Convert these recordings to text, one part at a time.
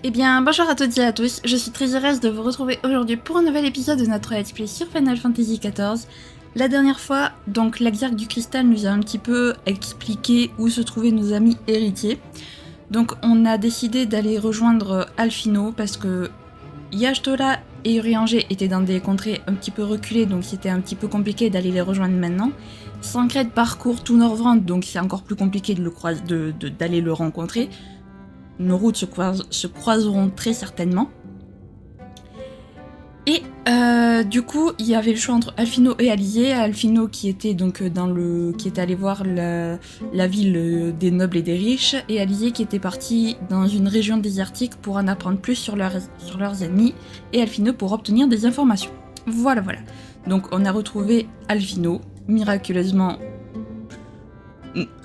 Eh bien, bonjour à toutes et à tous, je suis très heureuse de vous retrouver aujourd'hui pour un nouvel épisode de notre Let's Play sur Final Fantasy XIV. La dernière fois, donc l'Exarque du Cristal nous a un petit peu expliqué où se trouvaient nos amis héritiers. Donc on a décidé d'aller rejoindre Alphino parce que Y'Ashtola et Urianger étaient dans des contrées un petit peu reculées, donc c'était un petit peu compliqué d'aller les rejoindre maintenant. Sancred parcourt tout Norvrand, donc c'est encore plus compliqué d'aller le rencontrer. Nos routes se croiseront très certainement. Et du coup, il y avait le choix entre Alphino et Alizé. Alphino qui était donc qui était allé voir la ville des nobles et des riches, et Alizé qui était parti dans une région désertique pour en apprendre plus sur leurs ennemis, et Alphino pour obtenir des informations. Voilà. Donc on a retrouvé Alphino, miraculeusement.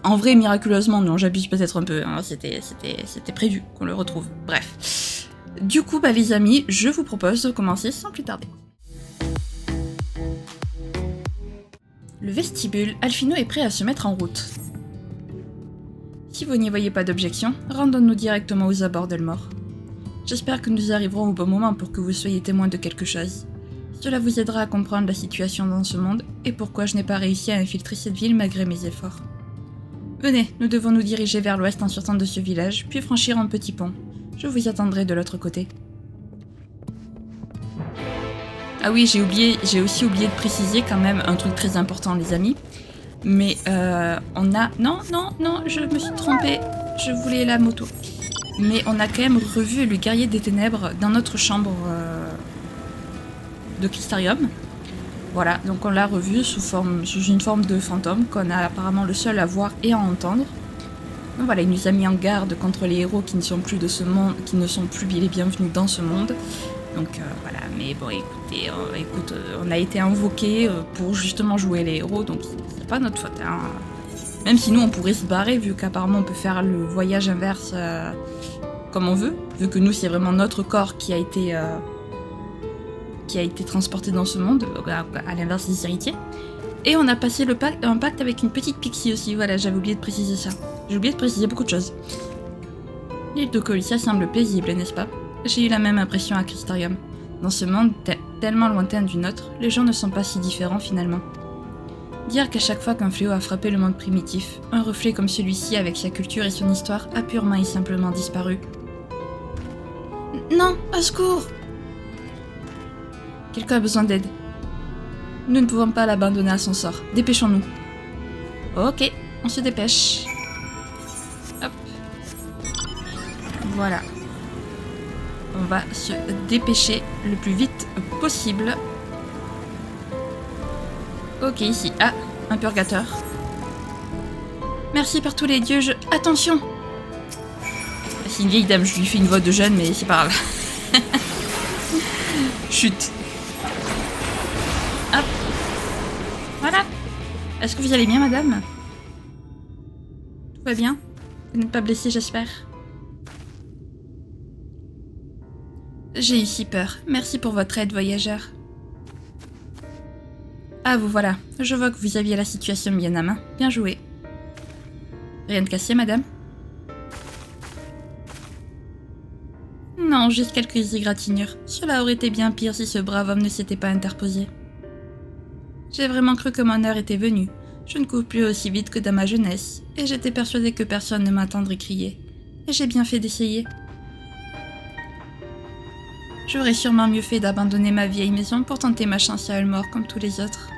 En vrai, miraculeusement, non, j'abuse peut-être un peu, hein, c'était prévu qu'on le retrouve. Bref. Du coup, les amis, je vous propose de commencer sans plus tarder. Le vestibule, Alphino est prêt à se mettre en route. Si vous n'y voyez pas d'objection, rendons-nous directement aux abords d'Elmore. J'espère que nous arriverons au bon moment pour que vous soyez témoin de quelque chose. Cela vous aidera à comprendre la situation dans ce monde et pourquoi je n'ai pas réussi à infiltrer cette ville malgré mes efforts. Venez, nous devons nous diriger vers l'ouest en sortant de ce village, puis franchir un petit pont. Je vous attendrai de l'autre côté. Ah oui, j'ai aussi oublié de préciser quand même un truc très important, les amis. Mais on a... Non, je me suis trompée. Je voulais la moto. Mais on a quand même revu le guerrier des ténèbres dans notre chambre de Crystarium. Voilà, donc on l'a revu sous une forme de fantôme qu'on a apparemment le seul à voir et à entendre. Donc voilà, il nous a mis en garde contre les héros qui ne sont plus de ce monde, qui ne sont plus les bienvenus dans ce monde. Donc voilà, mais bon, écoutez, on a été invoqués pour justement jouer les héros, donc c'est pas notre faute. Hein. Même si nous on pourrait se barrer, vu qu'apparemment on peut faire le voyage inverse comme on veut, vu que nous c'est vraiment notre corps qui a été transporté dans ce monde, à l'inverse des héritiers. Et on a passé un pacte avec une petite pixie aussi, voilà, j'avais oublié de préciser ça. J'ai oublié de préciser beaucoup de choses. L'île de Colissia semble paisible, n'est-ce pas? J'ai eu la même impression à Crystarium. Dans ce monde tellement lointain du nôtre, les gens ne sont pas si différents finalement. Dire qu'à chaque fois qu'un fléau a frappé le monde primitif, un reflet comme celui-ci avec sa culture et son histoire a purement et simplement disparu. Non, au secours! Quelqu'un a besoin d'aide. Nous ne pouvons pas l'abandonner à son sort. Dépêchons-nous. Ok, on se dépêche. Hop. Voilà. On va se dépêcher le plus vite possible. Ok, ici. Ah, un purgateur. Merci par tous les dieux, Attention! C'est une vieille dame, je lui fais une voix de jeune, mais c'est pas grave. Chut. Hop. Voilà. Est-ce que vous allez bien, madame? Tout va bien? Vous n'êtes pas blessée, j'espère? J'ai eu si peur. Merci pour votre aide, voyageur. Ah, vous voilà. Je vois que vous aviez la situation bien à main. Bien joué. Rien de cassé, madame? Non, juste quelques égratignures. Cela aurait été bien pire si ce brave homme ne s'était pas interposé. J'ai vraiment cru que mon heure était venue. Je ne cours plus aussi vite que dans ma jeunesse, et j'étais persuadée que personne ne m'entendrait crier. Et j'ai bien fait d'essayer. J'aurais sûrement mieux fait d'abandonner ma vieille maison pour tenter ma chance à Elmore comme tous les autres.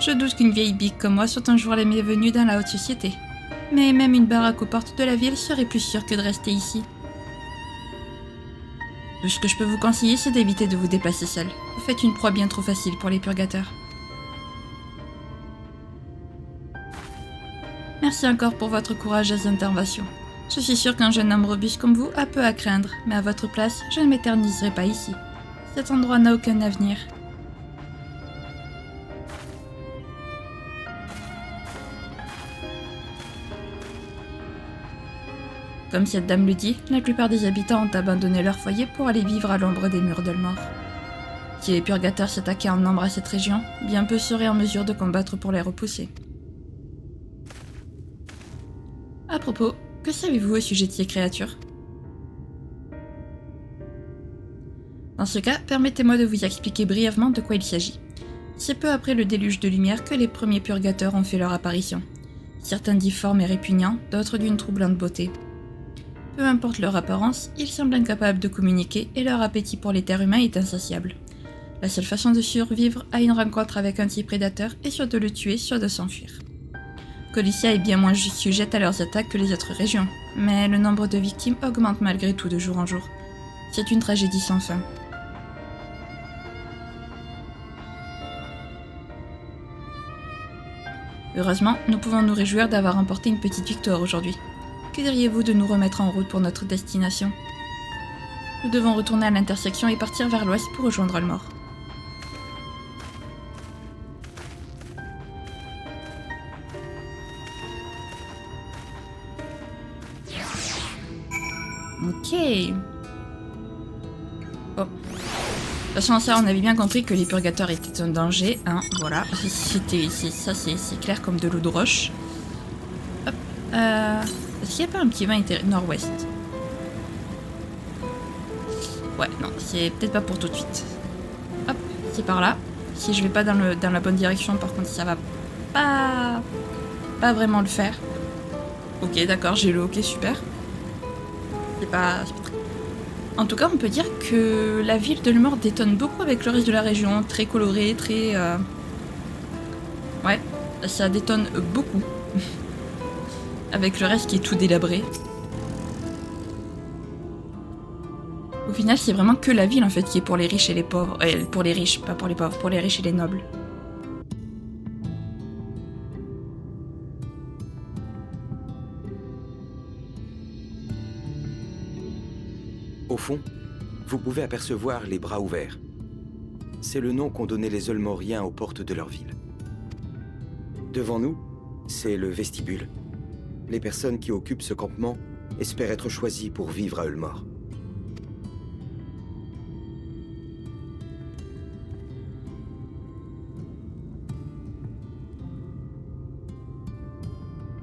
Je doute qu'une vieille bique comme moi soit un jour la bienvenue dans la haute société. Mais même une baraque aux portes de la ville serait plus sûre que de rester ici. Tout ce que je peux vous conseiller, c'est d'éviter de vous déplacer seul. Vous faites une proie bien trop facile pour les purgateurs. Merci encore pour votre courageuse intervention. Je suis sûre qu'un jeune homme robuste comme vous a peu à craindre, mais à votre place, je ne m'éterniserai pas ici. Cet endroit n'a aucun avenir. Comme cette dame le dit, la plupart des habitants ont abandonné leur foyer pour aller vivre à l'ombre des murs d'Elmore. Si les purgateurs s'attaquaient en nombre à cette région, bien peu seraient en mesure de combattre pour les repousser. À propos, que savez-vous au sujet de ces créatures? Dans ce cas, permettez-moi de vous expliquer brièvement de quoi il s'agit. C'est peu après le déluge de lumière que les premiers purgateurs ont fait leur apparition. Certains difformes et répugnants, d'autres d'une troublante beauté. Peu importe leur apparence, ils semblent incapables de communiquer et leur appétit pour les terres humains est insatiable. La seule façon de survivre à une rencontre avec un petit prédateur est soit de le tuer, soit de s'enfuir. Colicia est bien moins sujette à leurs attaques que les autres régions, mais le nombre de victimes augmente malgré tout de jour en jour. C'est une tragédie sans fin. Heureusement, nous pouvons nous réjouir d'avoir remporté une petite victoire aujourd'hui. Que diriez-vous de nous remettre en route pour notre destination? Nous devons retourner à l'intersection et partir vers l'ouest pour rejoindre Olmor. Ok. Bon. De toute façon, ça, on avait bien compris que les purgateurs étaient un danger, hein, voilà. C'est clair comme de l'eau de roche. Hop. Est-ce qu'il n'y a pas un petit vent nord-ouest? Ouais, non, c'est peut-être pas pour tout de suite. Hop, c'est par là. Si je vais pas dans la bonne direction, par contre, ça va pas vraiment le faire. Ok, d'accord, j'ai le ok, super. C'est pas très... En tout cas, on peut dire que la ville de Olmor détonne beaucoup avec le reste de la région. Très colorée, très... Ouais, ça détonne beaucoup. Avec le reste qui est tout délabré. Au final, c'est vraiment que la ville en fait qui est pour les riches et les pauvres. Pour les riches, pas pour les pauvres, pour les riches et les nobles. Au fond, vous pouvez apercevoir les bras ouverts. C'est le nom qu'ont donné les Olmoriens aux portes de leur ville. Devant nous, c'est le vestibule. Les personnes qui occupent ce campement espèrent être choisies pour vivre à Olmor.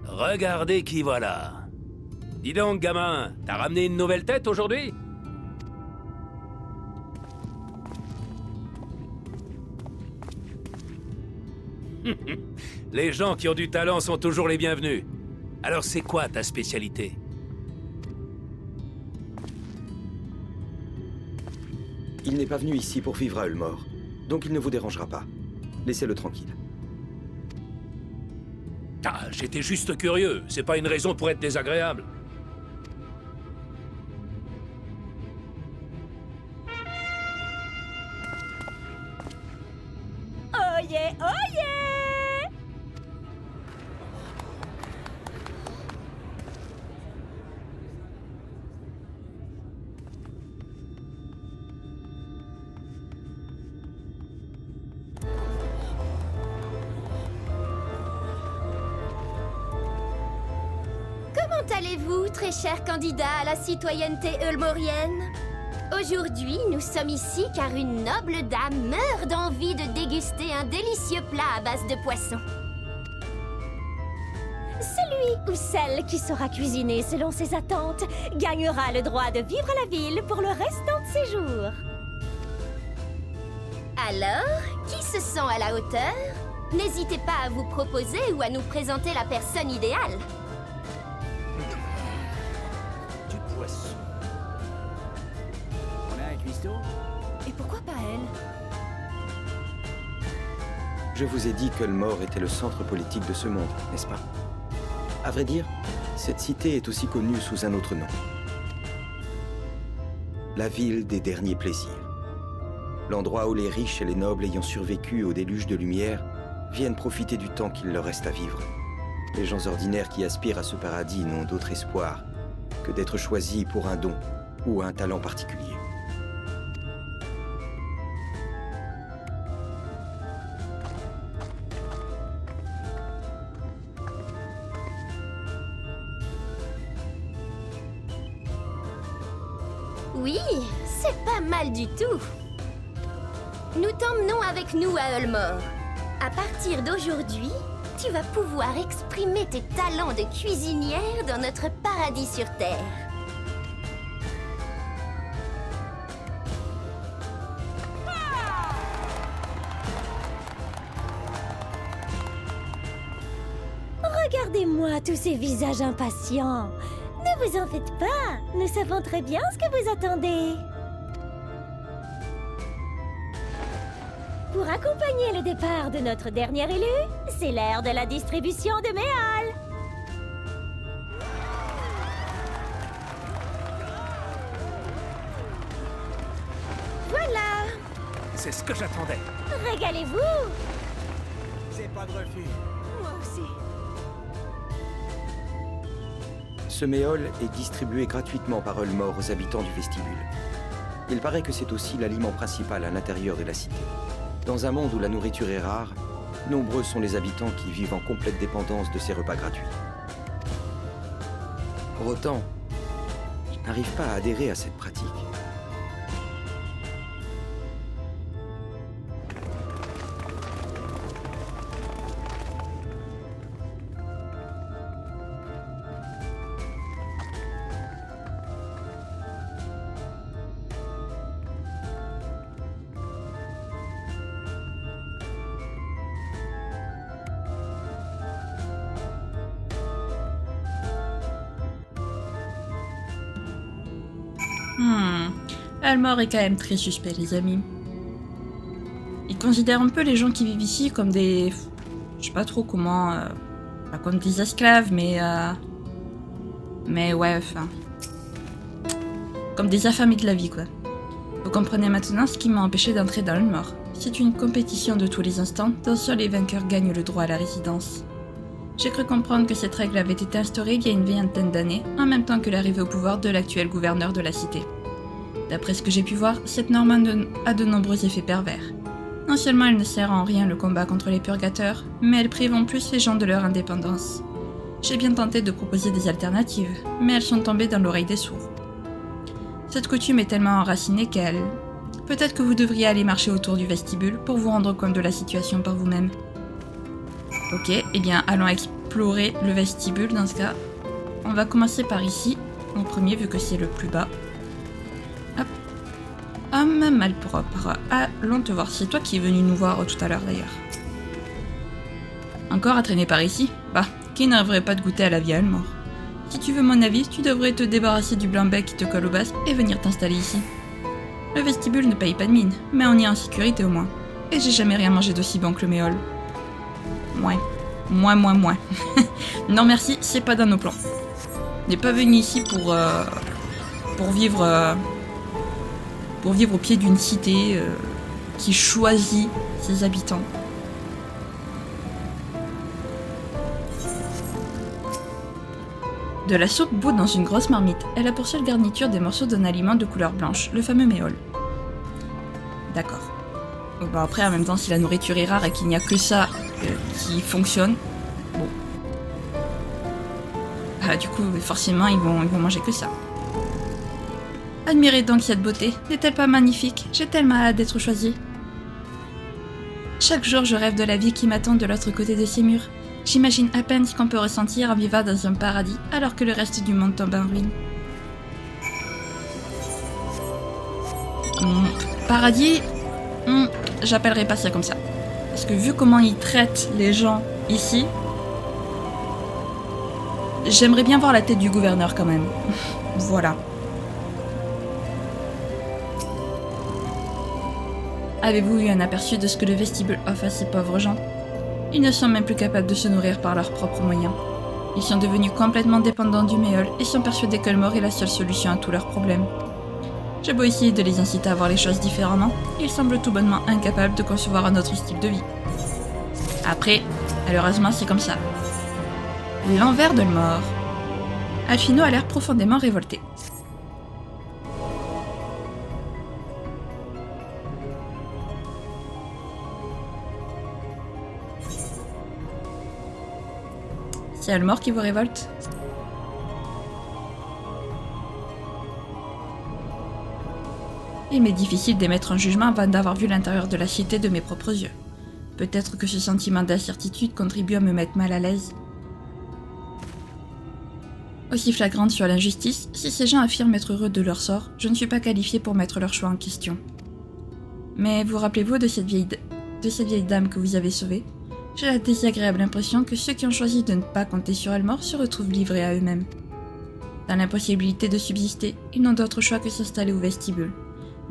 Regardez qui voilà. Dis donc, gamin, t'as ramené une nouvelle tête aujourd'hui? Les gens qui ont du talent sont toujours les bienvenus. Alors c'est quoi ta spécialité? Il n'est pas venu ici pour vivre à Olmor, donc il ne vous dérangera pas. Laissez-le tranquille. Ah, j'étais juste curieux, c'est pas une raison pour être désagréable. Oh yeah, oh yeah! Comment allez-vous, très cher candidat à la citoyenneté eulmorienne? Aujourd'hui, nous sommes ici car une noble dame meurt d'envie de déguster un délicieux plat à base de poisson. Celui ou celle qui saura cuisiner selon ses attentes gagnera le droit de vivre à la ville pour le restant de ses jours. Alors, qui se sent à la hauteur? N'hésitez pas à vous proposer ou à nous présenter la personne idéale. Du poisson. On a un cuistot? Et pourquoi pas elle? Je vous ai dit qu'Olmor était le centre politique de ce monde, n'est-ce pas? À vrai dire, cette cité est aussi connue sous un autre nom. La ville des derniers plaisirs. L'endroit où les riches et les nobles ayant survécu au déluge de lumière viennent profiter du temps qu'il leur reste à vivre. Les gens ordinaires qui aspirent à ce paradis n'ont d'autre espoir que d'être choisis pour un don ou un talent particulier. Oui, c'est pas mal du tout. Nous t'emmenons avec nous à Olmor. À partir d'aujourd'hui, tu vas pouvoir exprimer tes talents de cuisinière dans notre paradis sur Terre. Regardez-moi tous ces visages impatients. Ne vous en faites pas, nous savons très bien ce que vous attendez. Pour accompagner le départ de notre dernier élu, c'est l'heure de la distribution de méal. Voilà! C'est ce que j'attendais. Régalez-vous. C'est pas de refus. Moi aussi. Ce méol est distribué gratuitement par Ulmore aux habitants du vestibule. Il paraît que c'est aussi l'aliment principal à l'intérieur de la cité. Dans un monde où la nourriture est rare, nombreux sont les habitants qui vivent en complète dépendance de ces repas gratuits. Pour autant, je n'arrive pas à adhérer à cette pratique. Ulmore est quand même très suspect, les amis. Il considère un peu les gens qui vivent ici comme des... Je sais pas trop comment... pas comme des esclaves, mais... Mais ouais, enfin... Comme des affamés de la vie, quoi. Vous comprenez maintenant ce qui m'a empêché d'entrer dans Ulmore. C'est une compétition de tous les instants, dont seuls les vainqueurs gagnent le droit à la résidence. J'ai cru comprendre que cette règle avait été instaurée il y a une vingtaine d'années, en même temps que l'arrivée au pouvoir de l'actuel gouverneur de la cité. D'après ce que j'ai pu voir, cette norme a de nombreux effets pervers. Non seulement elle ne sert en rien le combat contre les purgateurs, mais elle prive en plus les gens de leur indépendance. J'ai bien tenté de proposer des alternatives, mais elles sont tombées dans l'oreille des sourds. Cette coutume est tellement enracinée qu'elle... Peut-être que vous devriez aller marcher autour du vestibule pour vous rendre compte de la situation par vous-même. Ok, eh bien allons explorer le vestibule dans ce cas. On va commencer par ici, en premier vu que c'est le plus bas. Hop. Homme malpropre. Allons te voir, c'est toi qui es venu nous voir tout à l'heure d'ailleurs. Encore à traîner par ici? Bah, qui n'arriverait pas de goûter à la vie à Ulmore? Si tu veux mon avis, tu devrais te débarrasser du blanc-bec qui te colle au basque et venir t'installer ici. Le vestibule ne paye pas de mine, mais on y est en sécurité au moins. Et j'ai jamais rien mangé d'aussi bon que le méol. Moins. Non merci, c'est pas dans nos plans. On n'est pas venu ici pour vivre au pied d'une cité qui choisit ses habitants. De la soupe bout dans une grosse marmite. Elle a pour seule garniture des morceaux d'un aliment de couleur blanche, le fameux méol. D'accord. Bon, après, en même temps, si la nourriture est rare et qu'il n'y a que ça qui fonctionne, bon. Bah, du coup, forcément, ils vont manger que ça. Admirez donc cette beauté. N'est-elle pas magnifique? J'ai tellement hâte d'être choisie. Chaque jour, je rêve de la vie qui m'attend de l'autre côté de ces murs. J'imagine à peine ce qu'on peut ressentir en vivant dans un paradis, alors que le reste du monde tombe en ruine. Paradis, j'appellerai pas ça comme ça. Parce que vu comment ils traitent les gens ici, j'aimerais bien voir la tête du gouverneur quand même. Voilà. Avez-vous eu un aperçu de ce que le vestibule offre à ces pauvres gens? Ils ne sont même plus capables de se nourrir par leurs propres moyens. Ils sont devenus complètement dépendants du méol et sont persuadés qu'Ulmore est la seule solution à tous leurs problèmes. J'ai beau essayer de les inciter à voir les choses différemment, ils semblent tout bonnement incapables de concevoir un autre style de vie. Après, malheureusement c'est comme ça. L'envers d'Ulmore. Alphino a l'air profondément révolté. C'est Ulmore qui vous révolte? Il m'est difficile d'émettre un jugement avant d'avoir vu l'intérieur de la cité de mes propres yeux. Peut-être que ce sentiment d'incertitude contribue à me mettre mal à l'aise. Aussi flagrante sur l'injustice, si ces gens affirment être heureux de leur sort, je ne suis pas qualifiée pour mettre leur choix en question. Mais vous rappelez-vous de cette vieille dame que vous avez sauvée? J'ai la désagréable impression que ceux qui ont choisi de ne pas compter sur Elmore se retrouvent livrés à eux-mêmes. Dans l'impossibilité de subsister, ils n'ont d'autre choix que s'installer au vestibule.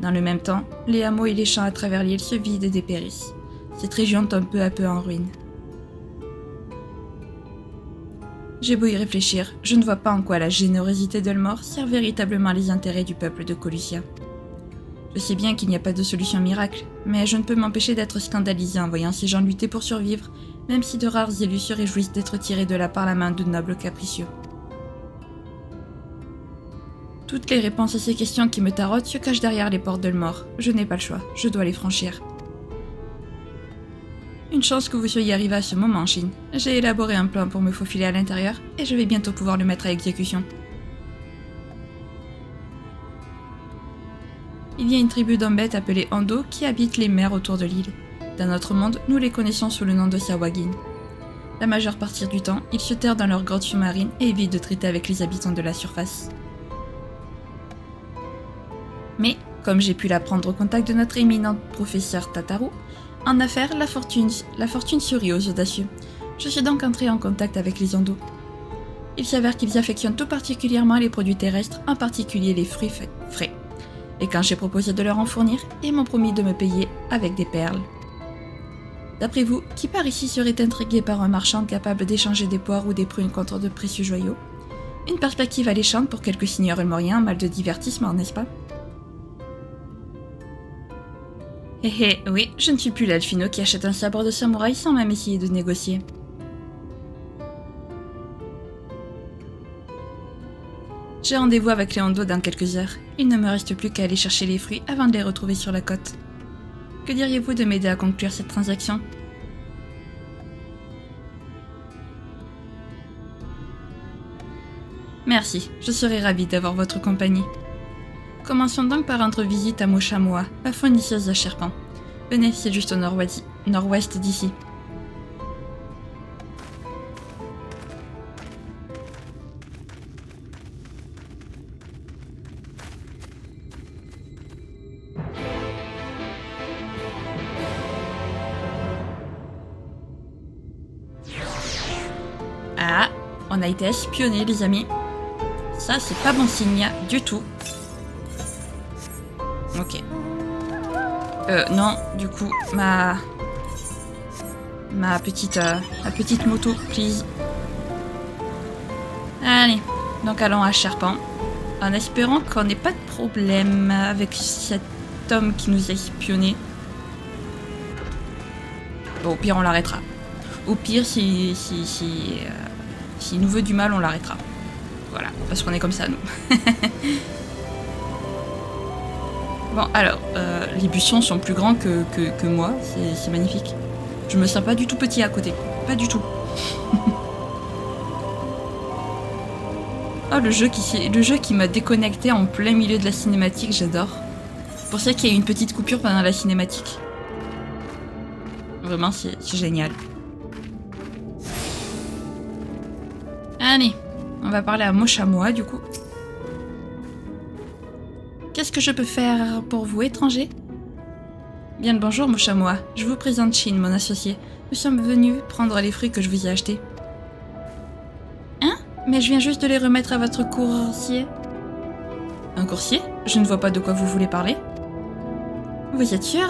Dans le même temps, les hameaux et les champs à travers l'île se vident et dépérissent. Cette région tombe peu à peu en ruine. J'ai beau y réfléchir, je ne vois pas en quoi la générosité d'Elmore sert véritablement les intérêts du peuple de Colusia. Je sais bien qu'il n'y a pas de solution miracle, mais je ne peux m'empêcher d'être scandalisée en voyant ces gens lutter pour survivre, même si de rares élus se réjouissent d'être tirés de là par la main de nobles capricieux. Toutes les réponses à ces questions qui me tarautent se cachent derrière les portes d'Elmore. Je n'ai pas le choix, je dois les franchir. Une chance que vous soyez arrivé à ce moment, Shin. J'ai élaboré un plan pour me faufiler à l'intérieur, et je vais bientôt pouvoir le mettre à exécution. Il y a une tribu d'hommes bêtes appelée Ando qui habite les mers autour de l'île. Dans notre monde, nous les connaissons sous le nom de Sawagin. La majeure partie du temps, ils se terrent dans leurs grottes sous-marines et évitent de traiter avec les habitants de la surface. Mais, comme j'ai pu l'apprendre au contact de notre éminent professeur Tataru, en affaires, la fortune sourit aux audacieux. Je suis donc entrée en contact avec les Ando. Il s'avère qu'ils affectionnent tout particulièrement les produits terrestres, en particulier les fruits frais. Et quand j'ai proposé de leur en fournir, ils m'ont promis de me payer avec des perles. D'après vous, qui par ici serait intrigué par un marchand capable d'échanger des poires ou des prunes contre de précieux joyaux? Une perspective alléchante pour quelques seigneurs elmoriens, mal de divertissement, n'est-ce pas? Oui, je ne suis plus l'Alfino qui achète un sabre de samouraï sans même essayer de négocier. J'ai rendez-vous avec les Ando dans quelques heures. Il ne me reste plus qu'à aller chercher les fruits avant de les retrouver sur la côte. Que diriez-vous de m'aider à conclure cette transaction? Merci, je serai ravie d'avoir votre compagnie. Commençons donc par rendre visite à Moshamoa, la fournisseuse de Sherpan. Venez, c'est juste au nord-ouest d'ici. Ah, on a été espionnés, les amis. Ça, c'est pas bon signe du tout. Ok. Non, du coup, ma petite moto, please. Allez, donc allons à Sherpan, en espérant qu'on n'ait pas de problème avec cet homme qui nous a espionnés. Bon, au pire, on l'arrêtera. Au pire, s'il nous veut du mal, on l'arrêtera. Voilà, parce qu'on est comme ça, nous. Bon, alors, les buissons sont plus grands que moi, c'est magnifique. Je me sens pas du tout petit à côté, pas du tout. Oh, le jeu qui m'a déconnecté en plein milieu de la cinématique, j'adore. C'est pour ça qu'il y a eu une petite coupure pendant la cinématique. Vraiment, c'est génial. Allez, on va parler à Moshamoa, du coup. Qu'est-ce que je peux faire pour vous, étranger? Bien le bonjour, Moshamoa. Je vous présente Shin, mon associé. Nous sommes venus prendre les fruits que je vous ai achetés. Hein? Mais je viens juste de les remettre à votre coursier. Un coursier? Je ne vois pas de quoi vous voulez parler. Vous êtes sûr?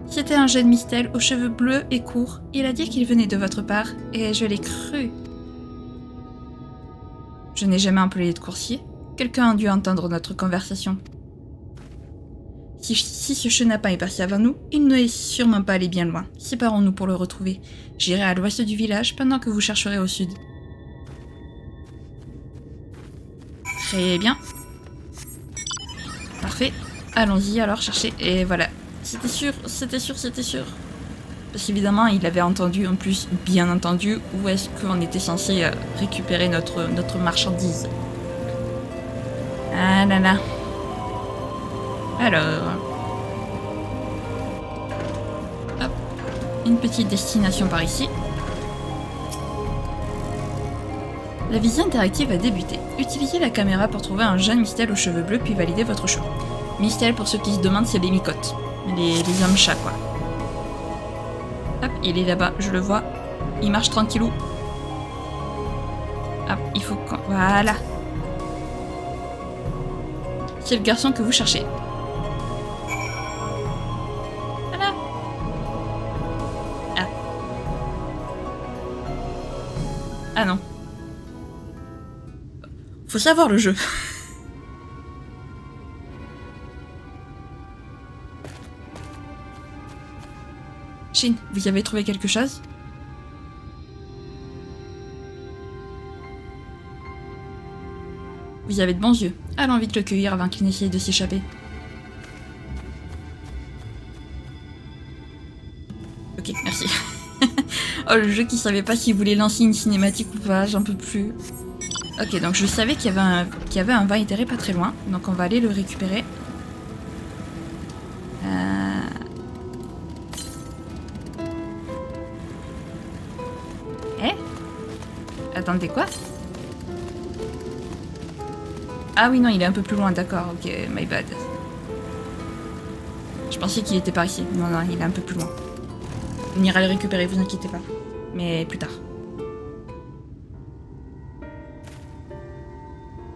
C'était un jeune mistel aux cheveux bleus et courts. Il a dit qu'il venait de votre part, et je l'ai cru. Je n'ai jamais employé de coursier. Quelqu'un a dû entendre notre conversation. Si ce chenapan est passé avant nous, il n'est sûrement pas allé bien loin. Séparons-nous pour le retrouver. J'irai à l'ouest du village pendant que vous chercherez au sud. Très bien. Parfait. Allons-y alors chercher. Et voilà. C'était sûr. Parce qu'évidemment, il avait entendu, en plus, bien entendu, où est-ce qu'on était censé récupérer notre marchandise. Ah là là. Alors... Hop. Une petite destination par ici. La visite interactive a débuté. Utilisez la caméra pour trouver un jeune Mistel aux cheveux bleus puis valider votre choix. Mistel, pour ceux qui se demandent, c'est les micottes. Les hommes chats, quoi. Hop, il est là-bas, je le vois. Il marche tranquillou. Hop, il faut qu'on... Voilà. C'est le garçon que vous cherchez. Voilà. Ah. Ah non. Faut savoir le jeu. Shin, vous y avez trouvé quelque chose? Vous avez de bons yeux. Allons vite le cueillir avant qu'il n'essaye de s'échapper. Ok, merci. Oh, le jeu qui savait pas s'il voulait lancer une cinématique ou pas, j'en peux plus. Ok, donc je savais qu'il y avait un vin éthéré pas très loin, donc on va aller le récupérer. Eh? Attendez, quoi? Ah oui, non, il est un peu plus loin, d'accord, ok, my bad. Je pensais qu'il était par ici. Non, non, il est un peu plus loin. On ira le récupérer, vous inquiétez pas. Mais plus tard.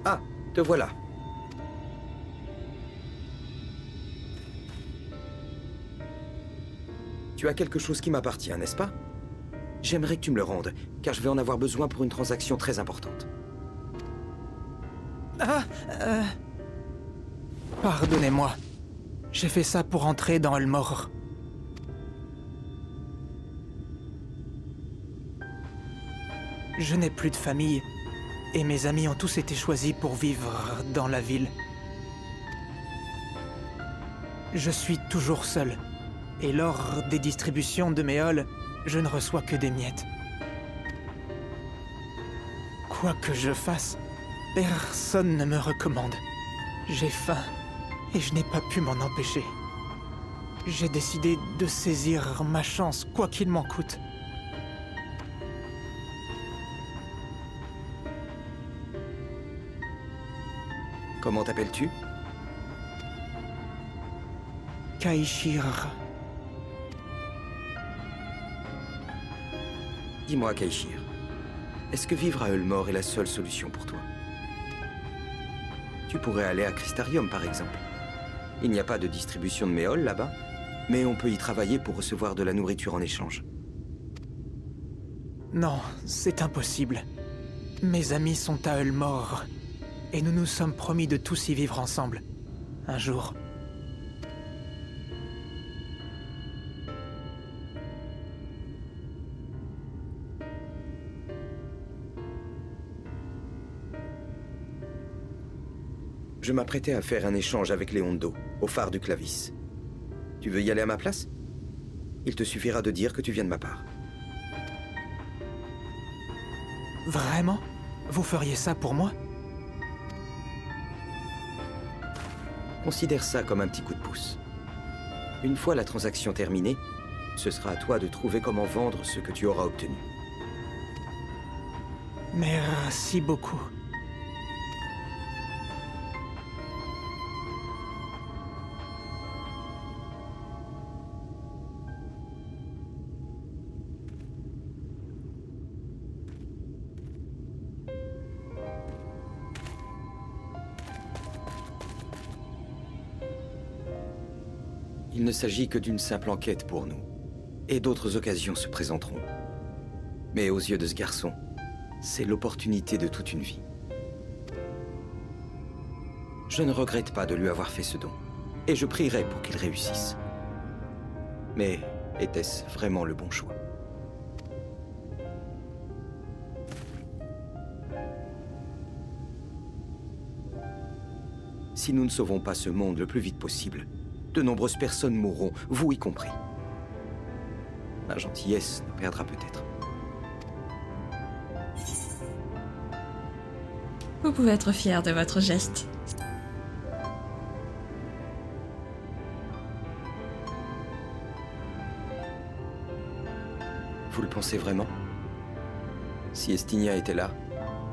Ah, te voilà. Tu as quelque chose qui m'appartient, n'est-ce pas? J'aimerais que tu me le rendes, car je vais en avoir besoin pour une transaction très importante. Pardonnez-moi. J'ai fait ça pour entrer dans Ulmor. Je n'ai plus de famille, et mes amis ont tous été choisis pour vivre dans la ville. Je suis toujours seul, et lors des distributions de mes halls, je ne reçois que des miettes. Quoi que je fasse, personne ne me recommande. J'ai faim, et je n'ai pas pu m'en empêcher. J'ai décidé de saisir ma chance, quoi qu'il m'en coûte. Comment t'appelles-tu? Kaishir. Dis-moi, Kaishir, est-ce que vivre à Ulmor est la seule solution pour toi? Tu pourrais aller à Crystarium, par exemple. Il n'y a pas de distribution de méol là-bas, mais on peut y travailler pour recevoir de la nourriture en échange. Non, c'est impossible. Mes amis sont à Ulmor, et nous nous sommes promis de tous y vivre ensemble. Un jour. Je m'apprêtais à faire un échange avec les Hondo, au phare du Clavis. Tu veux y aller à ma place? Il te suffira de dire que tu viens de ma part. Vraiment? Vous feriez ça pour moi? Considère ça comme un petit coup de pouce. Une fois la transaction terminée, ce sera à toi de trouver comment vendre ce que tu auras obtenu. Merci beaucoup. Il ne s'agit que d'une simple enquête pour nous, et d'autres occasions se présenteront. Mais aux yeux de ce garçon, c'est l'opportunité de toute une vie. Je ne regrette pas de lui avoir fait ce don, et je prierai pour qu'il réussisse. Mais était-ce vraiment le bon choix? Si nous ne sauvons pas ce monde le plus vite possible, de nombreuses personnes mourront, vous y compris. Ma gentillesse nous perdra peut-être. Vous pouvez être fier de votre geste. Vous le pensez vraiment? Si Estinia était là,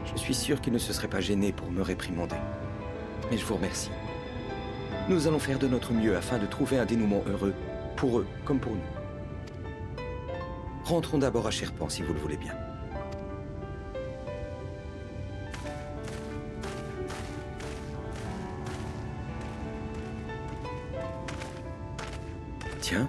je suis sûr qu'il ne se serait pas gêné pour me réprimander. Mais je vous remercie. Nous allons faire de notre mieux afin de trouver un dénouement heureux, pour eux comme pour nous. Rentrons d'abord à Sherpan, si vous le voulez bien. Tiens.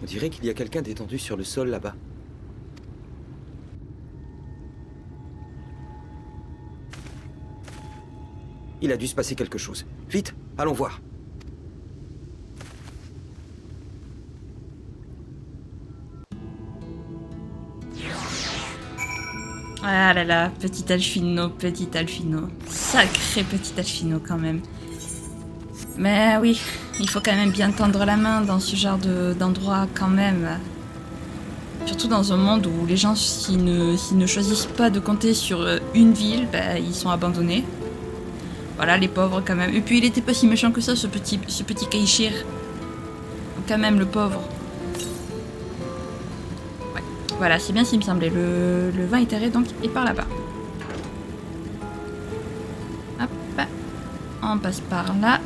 On dirait qu'il y a quelqu'un d'étendu sur le sol là-bas. Il a dû se passer quelque chose. Vite, allons voir. Ah là là, petit Alphino, petit Alphino. Sacré petit Alphino quand même. Mais oui, il faut quand même bien tendre la main dans ce genre d'endroit quand même. Surtout dans un monde où les gens, s'ils ne choisissent pas de compter sur une ville, bah, ils sont abandonnés. Voilà, les pauvres quand même. Et puis il était pas si méchant que ça, ce petit Kaishir. Quand même, le pauvre. Ouais, voilà, c'est bien ce qui me semblait. Le vin éthéré, donc, est par là-bas. Hop, on passe par là.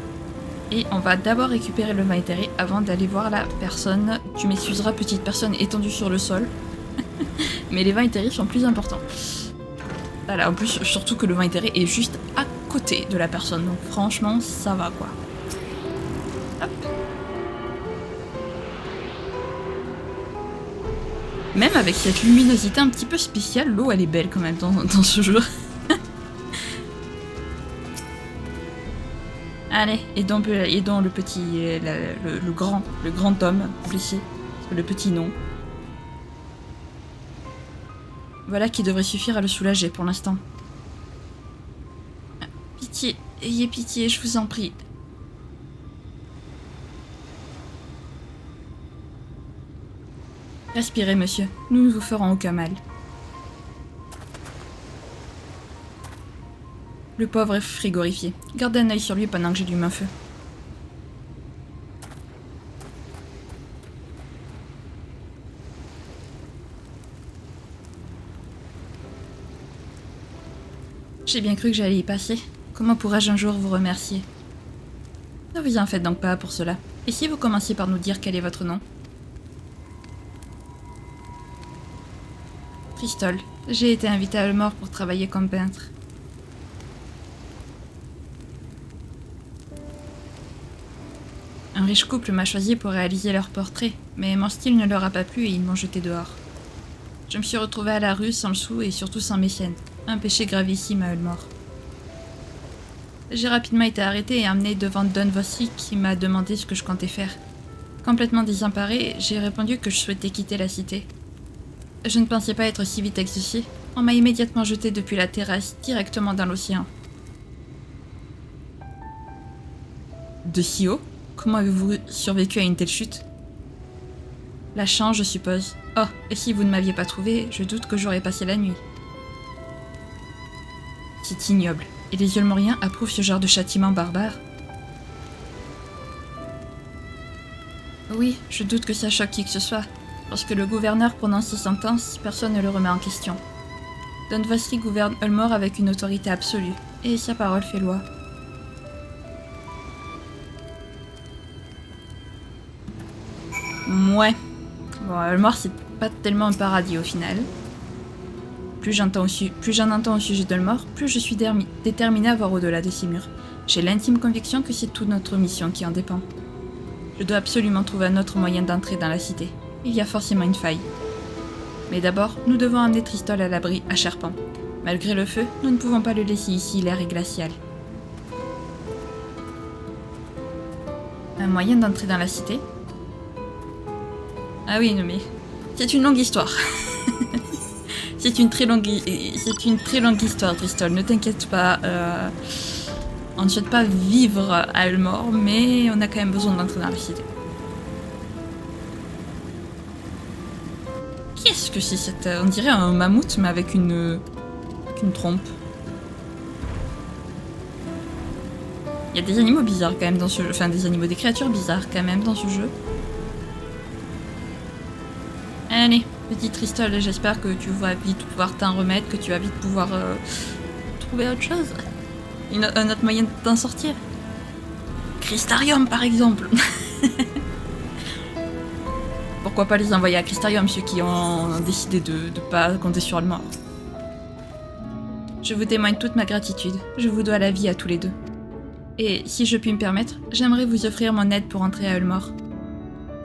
Et on va d'abord récupérer le vin éthéré avant d'aller voir la personne. Tu m'excuseras, petite personne étendue sur le sol. Mais les vins éthérés sont plus importants. Voilà, en plus, surtout que le vin éthéré est juste à côté de la personne. Donc franchement, ça va quoi. Hop. Même avec cette luminosité un petit peu spéciale, l'eau elle est belle quand même dans ce jeu. Allez, aidons le petit, le grand homme, ici, le petit nom. Voilà qui devrait suffire à le soulager pour l'instant. Pitié, ayez pitié, je vous en prie. Respirez, monsieur, nous ne vous ferons aucun mal. Le pauvre est frigorifié. Gardez un œil sur lui pendant que j'allume un feu. J'ai bien cru que j'allais y passer. Comment pourrais-je un jour vous remercier? Ne vous en faites donc pas pour cela. Et si vous commenciez par nous dire quel est votre nom? Tristol. J'ai été invité à Ulmore pour travailler comme peintre. Un riche couple m'a choisi pour réaliser leur portrait, mais mon style ne leur a pas plu et ils m'ont jeté dehors. Je me suis retrouvée à la rue sans le sou et surtout sans mécène. Un péché gravissime à Ulmore. J'ai rapidement été arrêtée et emmenée devant Don Vossy qui m'a demandé ce que je comptais faire. Complètement désemparée, j'ai répondu que je souhaitais quitter la cité. Je ne pensais pas être si vite exaucée. On m'a immédiatement jetée depuis la terrasse, directement dans l'océan. De si haut? Comment avez-vous survécu à une telle chute? La chance, je suppose. Oh, et si vous ne m'aviez pas trouvé, je doute que j'aurais passé la nuit. C'est ignoble. Et les Ulmoriens approuvent ce genre de châtiment barbare? Oui, je doute que ça choque qui que ce soit. Lorsque le gouverneur prononce ses sentences, personne ne le remet en question. Don Vossy gouverne Ulmore avec une autorité absolue, et sa parole fait loi. Ouais. Bon, Ulmore, c'est pas tellement un paradis au final. Plus j'en entends au sujet d'Ulmore, plus je suis déterminée à voir au-delà de ces murs. J'ai l'intime conviction que c'est toute notre mission qui en dépend. Je dois absolument trouver un autre moyen d'entrer dans la cité. Il y a forcément une faille. Mais d'abord, nous devons amener Tristol à l'abri à Sherpan. Malgré le feu, nous ne pouvons pas le laisser ici, l'air est glacial. Un moyen d'entrer dans la cité? Ah oui, non mais... C'est une longue histoire. C'est une très longue histoire, Tristol. Ne t'inquiète pas. On ne souhaite pas vivre à Ulmore, mais on a quand même besoin d'entrer dans la cité. Qui est ce Qu'est-ce que c'est cette... On dirait un mammouth, mais avec une trompe. Il y a des animaux bizarres quand même dans ce jeu. Enfin, des créatures bizarres quand même dans ce jeu. Allez, petit Tristol, j'espère que tu vas vite pouvoir t'en remettre, que tu vas vite pouvoir trouver autre chose. Un autre moyen d'en sortir. Crystarium, par exemple. Pourquoi pas les envoyer à Crystarium, ceux qui ont décidé de pas compter sur le mort. Je vous témoigne toute ma gratitude. Je vous dois la vie à tous les deux. Et si je puis me permettre, j'aimerais vous offrir mon aide pour entrer à Ulmore.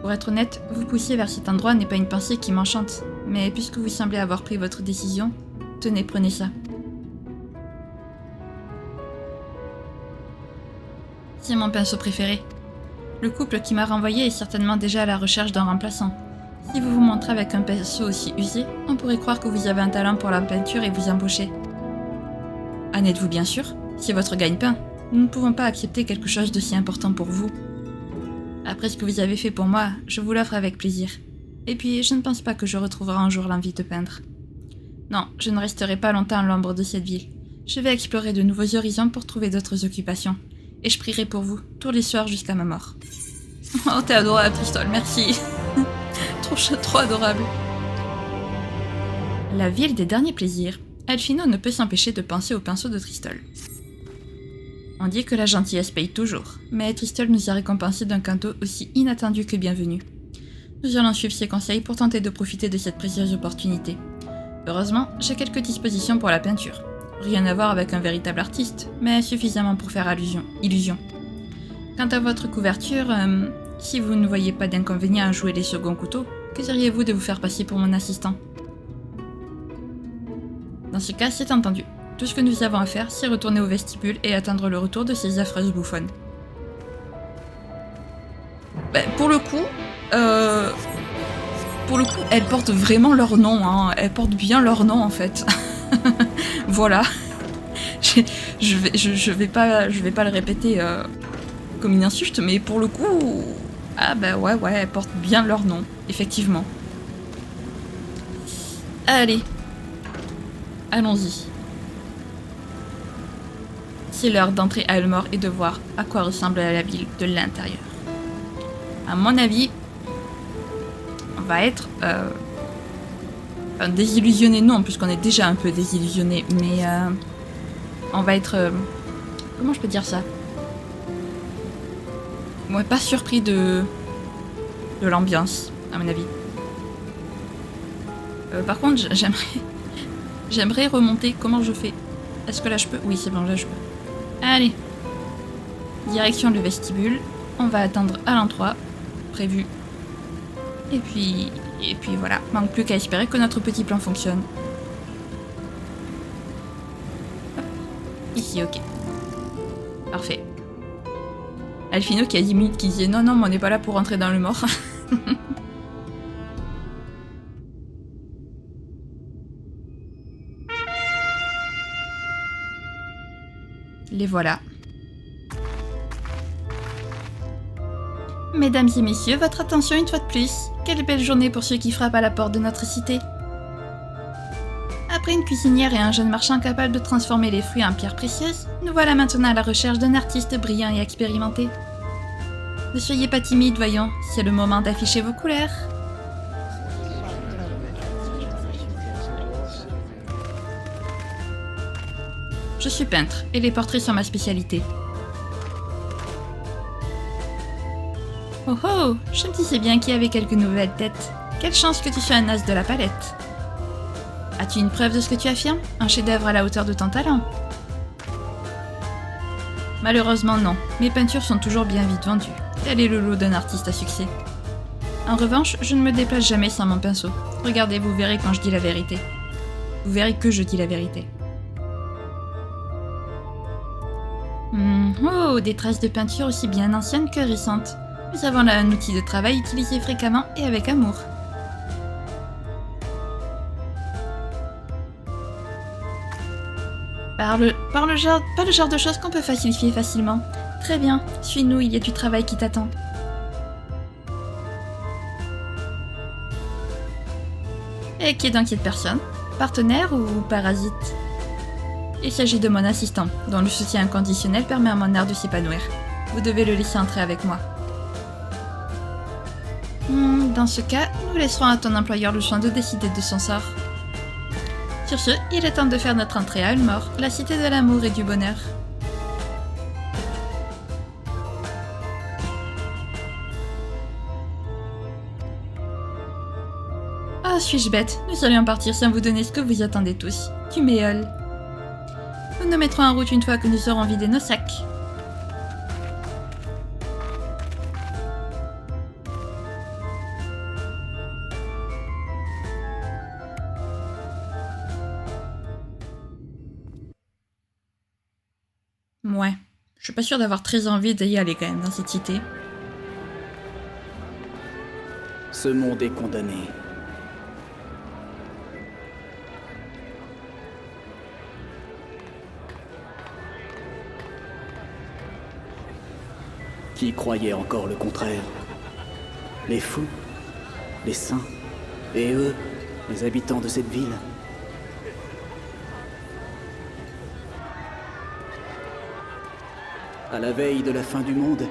Pour être honnête, vous pousser vers cet endroit n'est pas une pensée qui m'enchante, mais puisque vous semblez avoir pris votre décision, tenez, prenez ça. C'est mon pinceau préféré. Le couple qui m'a renvoyé est certainement déjà à la recherche d'un remplaçant. Si vous vous montrez avec un pinceau aussi usé, on pourrait croire que vous avez un talent pour la peinture et vous embaucher. En êtes-vous bien sûr? C'est votre gagne-pain. Nous ne pouvons pas accepter quelque chose d'aussi important pour vous. Après ce que vous avez fait pour moi, je vous l'offre avec plaisir. Et puis, je ne pense pas que je retrouverai un jour l'envie de peindre. Non, je ne resterai pas longtemps à l'ombre de cette ville. Je vais explorer de nouveaux horizons pour trouver d'autres occupations. Et je prierai pour vous, tous les soirs jusqu'à ma mort. Oh, t'es adorable, Tristol, merci. Trop adorable. La ville des derniers plaisirs. Alphino ne peut s'empêcher de penser au pinceau de Tristol. On dit que la gentillesse paye toujours, mais Tristol nous a récompensé d'un cadeau aussi inattendu que bienvenu. Nous allons suivre ses conseils pour tenter de profiter de cette précieuse opportunité. Heureusement, j'ai quelques dispositions pour la peinture. Rien à voir avec un véritable artiste, mais suffisamment pour faire illusion. Quant à votre couverture, si vous ne voyez pas d'inconvénient à jouer les seconds couteaux, que diriez-vous de vous faire passer pour mon assistant? Dans ce cas, c'est entendu. Tout ce que nous avons à faire, c'est retourner au vestibule et attendre le retour de ces affreuses bouffonnes. Ben, pour le coup, elles portent vraiment leur nom, hein. Elles portent bien leur nom en fait. Voilà. Je vais pas le répéter comme une insulte, mais pour le coup, ah bah ouais, elles portent bien leur nom, effectivement. Allez, allons-y. C'est l'heure d'entrer à Ulmore et de voir à quoi ressemble la ville de l'intérieur. À mon avis, on va être désillusionné, non, puisqu'on est déjà un peu désillusionné, mais on va être... comment je peux dire ça? Ouais, pas surpris de l'ambiance, à mon avis. Par contre, j'aimerais remonter. Comment je fais? Est-ce que là je peux? Oui, c'est bon, là je peux. Allez, direction le vestibule, on va attendre à l'endroit prévu. Et puis voilà, manque plus qu'à espérer que notre petit plan fonctionne. Hop. Ici, ok. Parfait. Alphino qui a 10 minutes qui disait non, mais on n'est pas là pour rentrer dans le mort. Les voilà. Mesdames et messieurs, votre attention une fois de plus. Quelle belle journée pour ceux qui frappent à la porte de notre cité. Après une cuisinière et un jeune marchand capable de transformer les fruits en pierres précieuses, nous voilà maintenant à la recherche d'un artiste brillant et expérimenté. Ne soyez pas timide, voyons, c'est le moment d'afficher vos couleurs. Je suis peintre, et les portraits sont ma spécialité. Oh oh, je me disais bien qu'il y avait quelques nouvelles têtes. Quelle chance que tu sois un as de la palette. As-tu une preuve de ce que tu affirmes? Un chef-d'œuvre à la hauteur de ton talent? Malheureusement non, mes peintures sont toujours bien vite vendues. Tel est le lot d'un artiste à succès. En revanche, je ne me déplace jamais sans mon pinceau. Regardez, vous verrez quand je dis la vérité. Vous verrez que je dis la vérité. Oh, des traces de peinture aussi bien anciennes que récentes. Nous avons là un outil de travail utilisé fréquemment et avec amour. Pas le genre de choses qu'on peut falsifier facilement. Très bien, suis-nous, il y a du travail qui t'attend. Et qui est donc cette personne? Partenaire ou parasite? Il s'agit de mon assistant, dont le soutien inconditionnel permet à mon art de s'épanouir. Vous devez le laisser entrer avec moi. Dans ce cas, nous laisserons à ton employeur le soin de décider de son sort. Sur ce, il est temps de faire notre entrée à Ulmore, la cité de l'amour et du bonheur. Ah, suis-je bête? Nous allions partir sans vous donner ce que vous attendez tous, du méol. Nous nous mettrons en route une fois que nous aurons vidé nos sacs. Ouais, je suis pas sûre d'avoir très envie d'y aller quand même dans cette cité. Ce monde est condamné. Qui croyait encore le contraire? Les fous, les saints, et eux, les habitants de cette ville. À la veille de la fin du monde,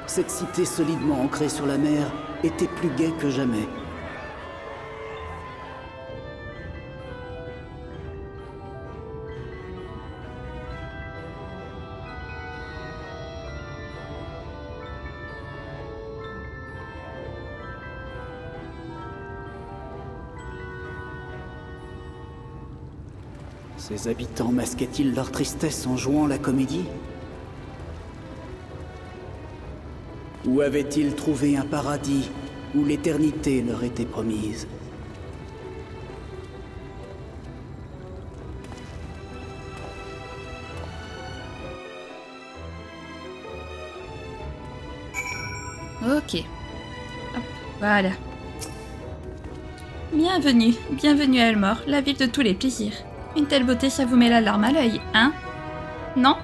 cette cité solidement ancrée sur la mer était plus gaie que jamais. Ces habitants masquaient-ils leur tristesse en jouant la comédie? Ou avaient-ils trouvé un paradis où l'éternité leur était promise? Ok. Hop, voilà. Bienvenue, bienvenue à Ulmore, la ville de tous les plaisirs. Une telle beauté, ça vous met la larme à l'œil, hein? Non?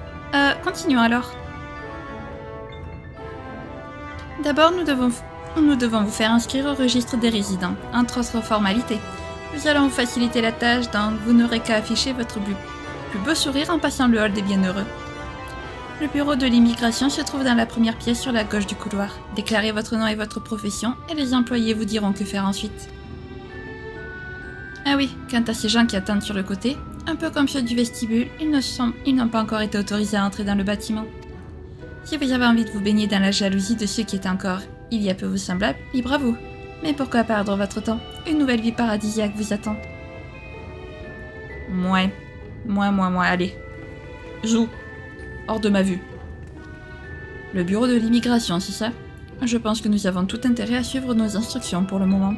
Continuons alors. D'abord, nous devons vous faire inscrire au registre des résidents, entre autres formalités. Nous allons vous faciliter la tâche, donc vous n'aurez qu'à afficher votre plus beau sourire en passant le hall des bienheureux. Le bureau de l'immigration se trouve dans la première pièce sur la gauche du couloir. Déclarez votre nom et votre profession, et les employés vous diront que faire ensuite. Ah oui, quant à ces gens qui attendent sur le côté, un peu comme ceux du vestibule, ils n'ont pas encore été autorisés à entrer dans le bâtiment. Si vous avez envie de vous baigner dans la jalousie de ceux qui étaient encore, il y a peu vous semblables, libre à vous. Mais pourquoi perdre votre temps? Une nouvelle vie paradisiaque vous attend. Mouais, allez. Zou, hors de ma vue. Le bureau de l'immigration, c'est ça? Je pense que nous avons tout intérêt à suivre nos instructions pour le moment.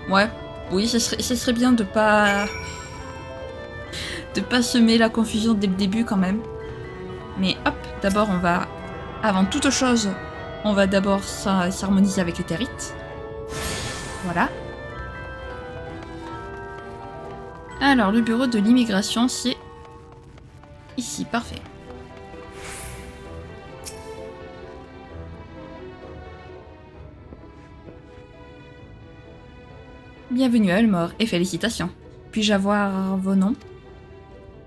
Ouais, oui, ce serait bien de pas semer la confusion dès le début quand même. Mais hop, d'abord avant toute chose, on va d'abord s'harmoniser avec les territes. Voilà. Alors, le bureau de l'immigration, c'est ici, parfait. Bienvenue à Ulmore et félicitations. Puis-je avoir vos noms?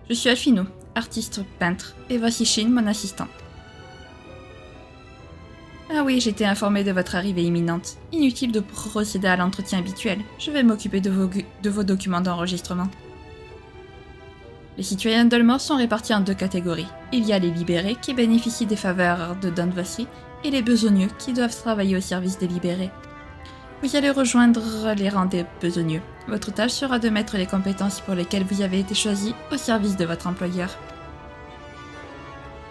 Je suis Alphino, artiste peintre, et voici Shin, mon assistant. Ah oui, j'étais informée de votre arrivée imminente. Inutile de procéder à l'entretien habituel. Je vais m'occuper de vos documents d'enregistrement. Les citoyens d'Ulmore sont répartis en deux catégories. Il y a les libérés qui bénéficient des faveurs de Don Vossy et les besogneux qui doivent travailler au service des libérés. Vous allez rejoindre les rangs des besogneux. Votre tâche sera de mettre les compétences pour lesquelles vous avez été choisi au service de votre employeur.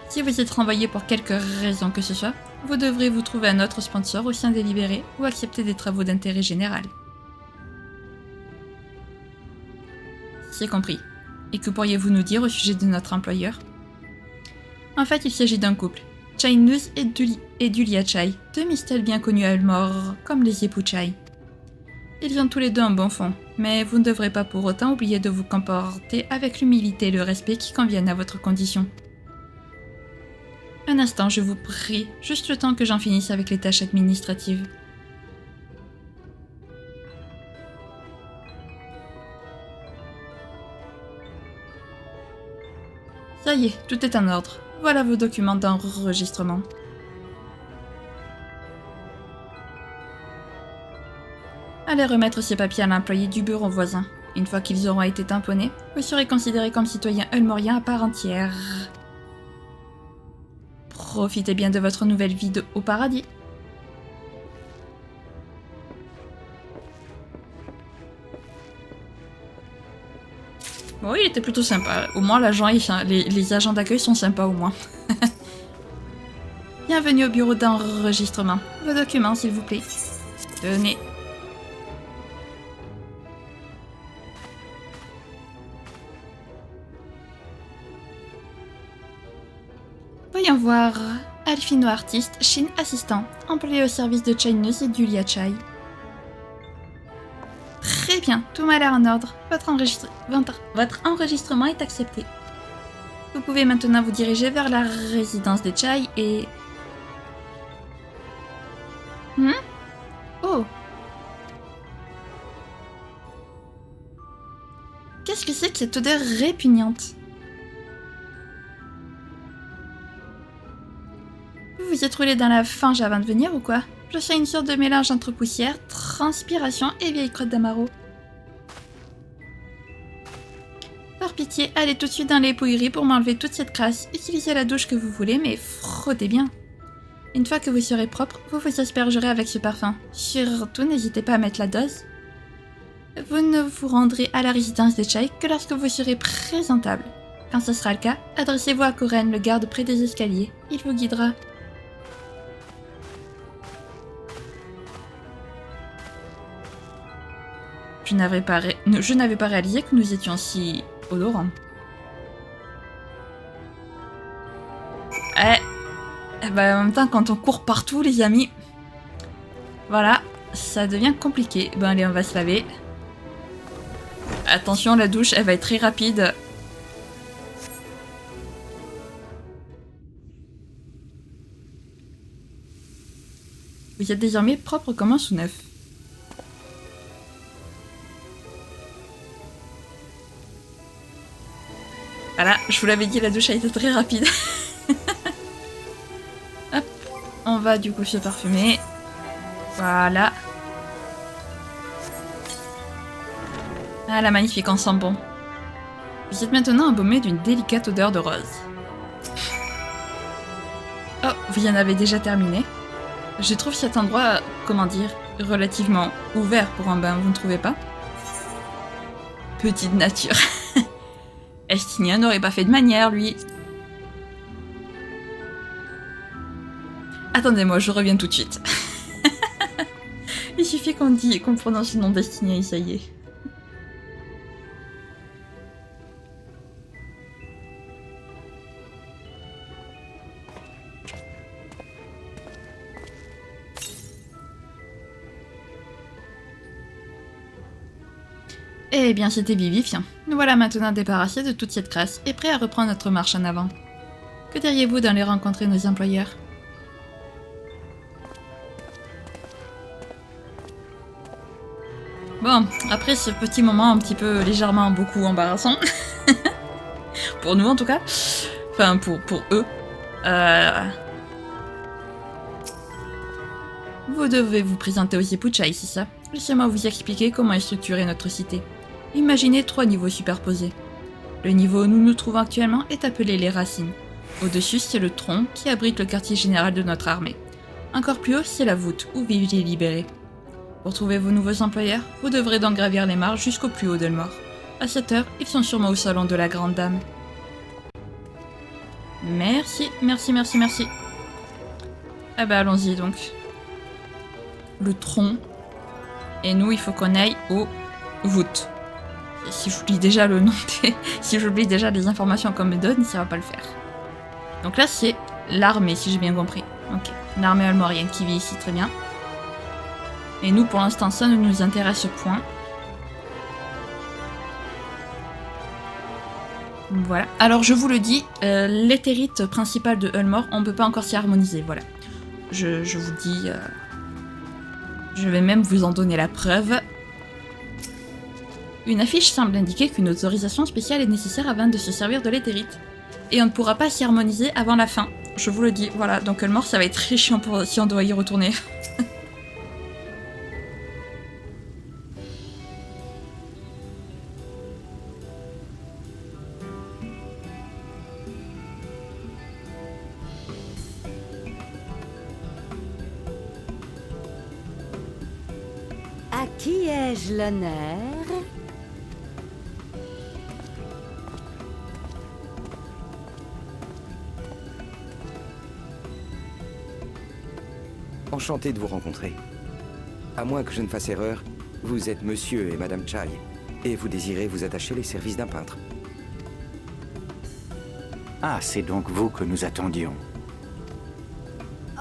Si vous êtes renvoyé pour quelque raison que ce soit, vous devrez vous trouver un autre sponsor au sein des libérés ou accepter des travaux d'intérêt général. C'est compris. Et que pourriez-vous nous dire au sujet de notre employeur? En fait, il s'agit d'un couple. Chai Nuz et Dulia Chai, deux mistels bien connus à Ulmore, comme les époux Chai. Ils ont tous les deux un bon fond, mais vous ne devrez pas pour autant oublier de vous comporter avec l'humilité et le respect qui conviennent à votre condition. Un instant, je vous prie, juste le temps que j'en finisse avec les tâches administratives. Ça y est, tout est en ordre. Voilà vos documents d'enregistrement. Allez remettre ces papiers à l'employé du bureau voisin. Une fois qu'ils auront été tamponnés, vous serez considéré comme citoyen ulmorien à part entière. Profitez bien de votre nouvelle vie au paradis. Bon, il était plutôt sympa. Au moins, l'agent, les agents d'accueil sont sympas au moins. Bienvenue au bureau d'enregistrement. Vos documents, s'il vous plaît. Tenez. Voyons voir. Alphino artiste, Shin assistant, employé au service de Chai News et d'Ulia Chai. Très bien, tout m'a l'air en ordre. Votre enregistrement est accepté. Vous pouvez maintenant vous diriger vers la résidence des Chai et... Oh. Qu'est-ce que c'est que cette odeur répugnante? Vous vous êtes roulé dans la fange avant de venir ou quoi? Je sens une sorte de mélange entre poussière, transpiration et vieille crotte d'amaro. Par pitié, allez tout de suite dans les pouilleries pour m'enlever toute cette crasse. Utilisez la douche que vous voulez, mais frottez bien. Une fois que vous serez propre, vous vous aspergerez avec ce parfum. Surtout, n'hésitez pas à mettre la dose. Vous ne vous rendrez à la résidence des Chai que lorsque vous serez présentable. Quand ce sera le cas, adressez-vous à Koren, le garde près des escaliers. Il vous guidera. Je n'avais pas réalisé que nous étions si odorants. En même temps, quand on court partout, les amis, voilà, ça devient compliqué. Ben allez, on va se laver. Attention, la douche, elle va être très rapide. Vous êtes désormais propre comme un sous-neuf. Voilà, je vous l'avais dit, la douche a été très rapide. Hop, on va du coup se parfumer. Voilà. Ah, la magnifique, on sent bon. Vous êtes maintenant embaumé d'une délicate odeur de rose. Oh, vous en avez déjà terminé. Je trouve cet endroit, comment dire, relativement ouvert pour un bain, vous ne trouvez pas? Petite nature. Estinien n'aurait pas fait de manière, lui. Attendez-moi, je reviens tout de suite. Il suffit qu'on prononce le nom d'Estinien et ça y est. Eh bien, c'était vivifiant. Nous voilà maintenant débarrassés de toute cette crasse et prêts à reprendre notre marche en avant. Que diriez-vous d'aller rencontrer nos employeurs? Bon, après ce petit moment un petit peu légèrement beaucoup embarrassant, pour nous en tout cas, enfin pour eux, vous devez vous présenter aux époux Chai, c'est ça? Laissez-moi vous expliquer comment est structurée notre cité. Imaginez 3 niveaux superposés. Le niveau où nous nous trouvons actuellement est appelé les Racines. Au-dessus, c'est le tronc qui abrite le quartier général de notre armée. Encore plus haut, c'est la voûte, où vivent les libérés. Pour trouver vos nouveaux employeurs, vous devrez donc gravir les marches jusqu'au plus haut d'Ulmore. À cette heure, ils sont sûrement au salon de la Grande Dame. Merci, merci, merci, merci. Ah bah allons-y donc. Le tronc. Et nous, il faut qu'on aille aux voûtes. Et si j'oublie déjà le nom si j'oublie déjà les informations qu'on me donne, ça va pas le faire. Donc là, c'est l'armée, si j'ai bien compris. Ok, l'armée ulmorienne qui vit ici, très bien. Et nous, pour l'instant, ça ne nous intéresse point. Voilà. Alors, je vous le dis, l'éthérite principale de Ulmore, on ne peut pas encore s'y harmoniser, voilà. Je vous dis... je vais même vous en donner la preuve. Une affiche semble indiquer qu'une autorisation spéciale est nécessaire avant de se servir de l'éthérite. et on ne pourra pas s'y harmoniser avant la fin. Je vous le dis, voilà, donc Ulmore ça va être très chiant pour si on doit y retourner. À qui ai-je l'honneur? Enchanté de vous rencontrer. À moins que je ne fasse erreur, vous êtes monsieur et madame Chai, et vous désirez vous attacher les services d'un peintre. Ah, c'est donc vous que nous attendions.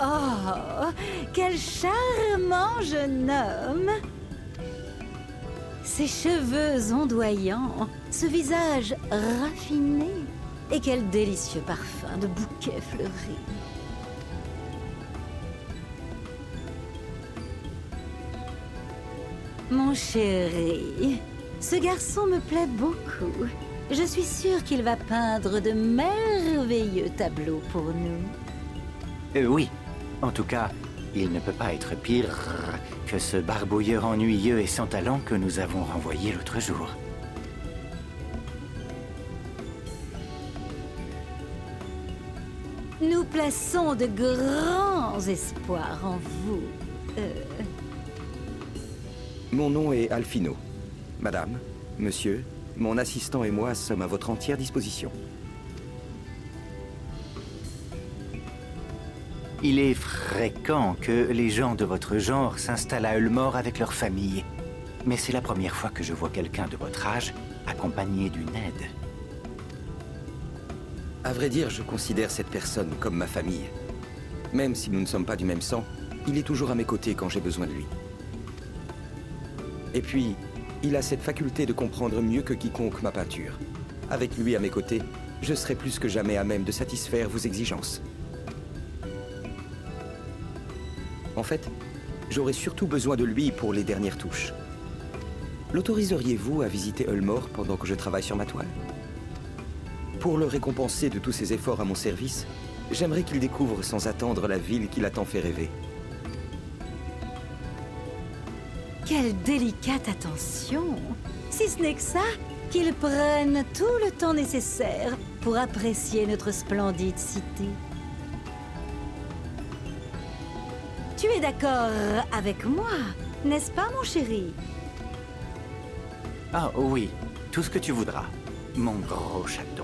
Oh, quel charmant jeune homme! Ses cheveux ondoyants, ce visage raffiné, et quel délicieux parfum de bouquet fleuri. Mon chéri, ce garçon me plaît beaucoup. Je suis sûre qu'il va peindre de merveilleux tableaux pour nous. Oui. En tout cas, il ne peut pas être pire que ce barbouilleur ennuyeux et sans talent que nous avons renvoyé l'autre jour. Nous plaçons de grands espoirs en vous. Mon nom est Alphino. Madame, monsieur, mon assistant et moi sommes à votre entière disposition. Il est fréquent que les gens de votre genre s'installent à Ulmore avec leur famille. Mais c'est la première fois que je vois quelqu'un de votre âge accompagné d'une aide. À vrai dire, je considère cette personne comme ma famille. Même si nous ne sommes pas du même sang, il est toujours à mes côtés quand j'ai besoin de lui. Et puis, il a cette faculté de comprendre mieux que quiconque ma peinture. Avec lui à mes côtés, je serai plus que jamais à même de satisfaire vos exigences. En fait, j'aurais surtout besoin de lui pour les dernières touches. L'autoriseriez-vous à visiter Ulmore pendant que je travaille sur ma toile? Pour le récompenser de tous ses efforts à mon service, j'aimerais qu'il découvre sans attendre la ville qui l'a tant fait rêver. Quelle délicate attention! Si ce n'est que ça, qu'il prenne tout le temps nécessaire pour apprécier notre splendide cité. Tu es d'accord avec moi, n'est-ce pas, mon chéri? Ah oui, tout ce que tu voudras, mon gros chaton.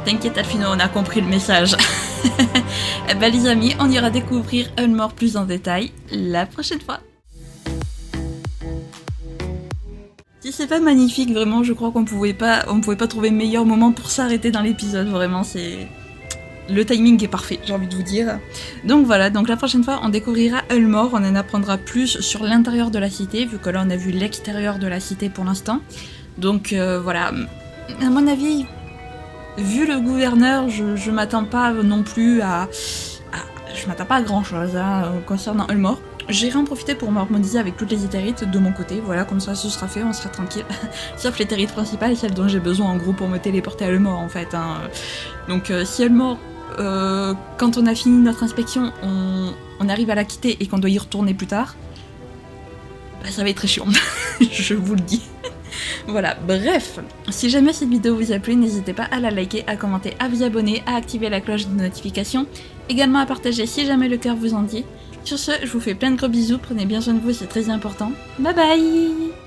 T'inquiète Alphino, on a compris le message. Eh ben les amis, on ira découvrir Ulmore plus en détail la prochaine fois. Si c'est pas magnifique, vraiment, je crois qu'on pouvait pas trouver meilleur moment pour s'arrêter dans l'épisode. Vraiment, c'est... Le timing est parfait, j'ai envie de vous dire. Donc voilà, donc la prochaine fois, on découvrira Ulmore, on en apprendra plus sur l'intérieur de la cité, vu que là, on a vu l'extérieur de la cité pour l'instant. Donc voilà, à mon avis... Vu le gouverneur, je m'attends pas non plus je m'attends pas à grand chose concernant Ulmore. J'irai en profiter pour m'harmoniser avec toutes les éthérites de mon côté, voilà, comme ça ce sera fait, on sera tranquille. Sauf l'éthérite principale, celle dont j'ai besoin en gros pour me téléporter à Ulmore en fait. Donc si Ulmore, quand on a fini notre inspection, on arrive à la quitter et qu'on doit y retourner plus tard, bah, ça va être très chiant, je vous le dis. Voilà, bref, si jamais cette vidéo vous a plu, n'hésitez pas à la liker, à commenter, à vous abonner, à activer la cloche de notification, également à partager si jamais le cœur vous en dit. Sur ce, je vous fais plein de gros bisous, prenez bien soin de vous, c'est très important. Bye bye!